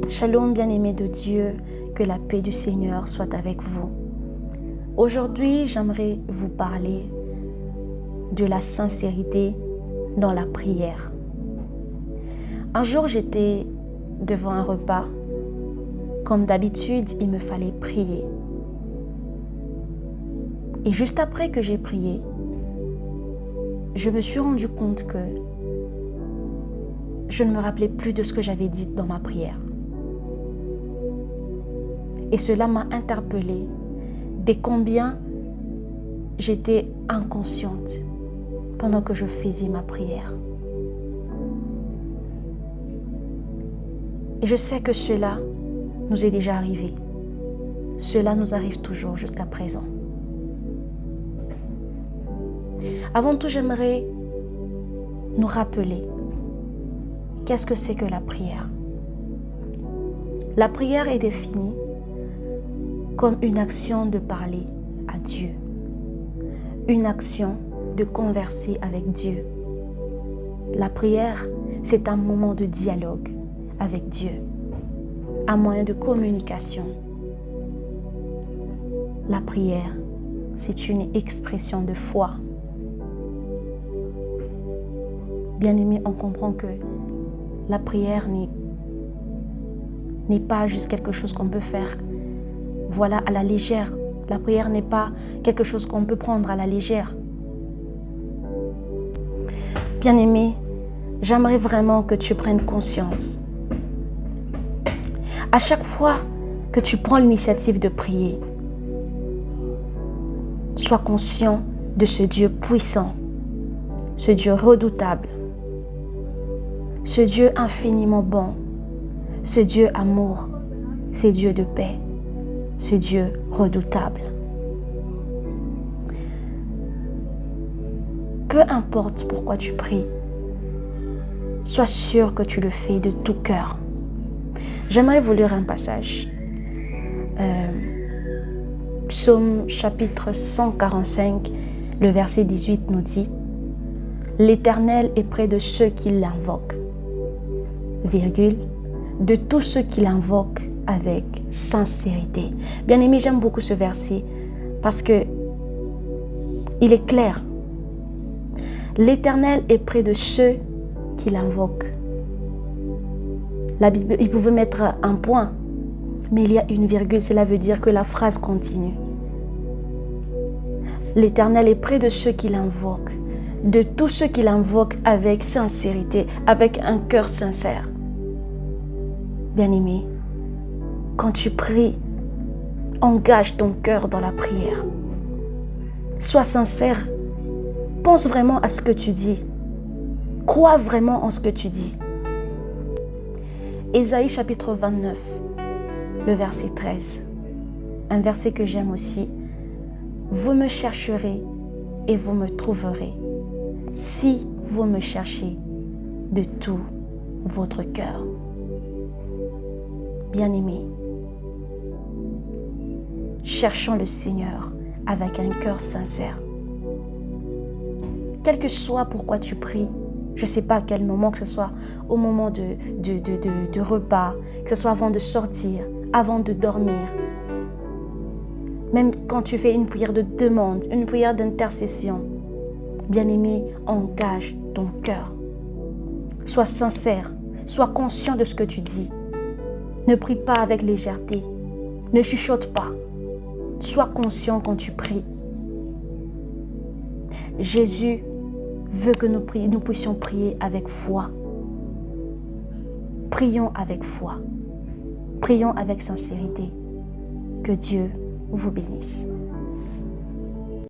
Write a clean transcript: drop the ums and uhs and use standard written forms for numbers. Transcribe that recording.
Shalom bien-aimés de Dieu, que la paix du Seigneur soit avec vous. Aujourd'hui, j'aimerais vous parler de la sincérité dans la prière. Un jour, j'étais devant un repas. Comme d'habitude, il me fallait prier. Et juste après que j'ai prié, je me suis rendu compte que je ne me rappelais plus de ce que j'avais dit dans ma prière. Et cela m'a interpellée dès combien j'étais inconsciente pendant que je faisais ma prière. Et je sais que cela nous est déjà arrivé. Cela nous arrive toujours jusqu'à présent. Avant tout, j'aimerais nous rappeler qu'est-ce que c'est que la prière. La prière est définie comme une action de parler à Dieu, une action de converser avec Dieu. La prière, c'est un moment de dialogue avec Dieu, un moyen de communication. La prière, c'est une expression de foi. Bien-aimés, on comprend que la prière n'est pas juste quelque chose qu'on peut faire à la légère. La prière n'est pas quelque chose qu'on peut prendre à la légère. Bien-aimé, j'aimerais vraiment que tu prennes conscience. À chaque fois que tu prends l'initiative de prier, sois conscient de ce Dieu puissant, ce Dieu redoutable, ce Dieu infiniment bon, ce Dieu amour, ce Dieu de paix, ce Dieu redoutable. Peu importe pourquoi tu pries, sois sûr que tu le fais de tout cœur. J'aimerais vous lire un passage. Psaume chapitre 145, le verset 18 nous dit « L'Éternel est près de ceux qui l'invoquent, virgule, de tous ceux qui l'invoquent avec sincérité. » Bien-aimé, j'aime beaucoup ce verset parce que il est clair. L'Éternel est près de ceux qui l'invoquent. La Bible, il pouvait mettre un point, mais il y a une virgule, cela veut dire que la phrase continue. L'Éternel est près de ceux qui l'invoquent, de tous ceux qui l'invoquent avec sincérité, avec un cœur sincère. Bien-aimé, quand tu pries, engage ton cœur dans la prière. Sois sincère. Pense vraiment à ce que tu dis. Crois vraiment en ce que tu dis. Ésaïe chapitre 29, le verset 13. Un verset que j'aime aussi. Vous me chercherez et vous me trouverez, si vous me cherchez de tout votre cœur. Bien-aimé, cherchons le Seigneur avec un cœur sincère. Quel que soit pourquoi tu pries, je ne sais pas à quel moment, que ce soit au moment de repas, que ce soit avant de sortir, avant de dormir, même quand tu fais une prière de demande, une prière d'intercession, bien-aimé, engage ton cœur. Sois sincère, sois conscient de ce que tu dis. Ne prie pas avec légèreté, ne chuchote pas. Sois conscient quand tu pries. Jésus veut que nous puissions prier avec foi. Prions avec foi. Prions avec sincérité. Que Dieu vous bénisse.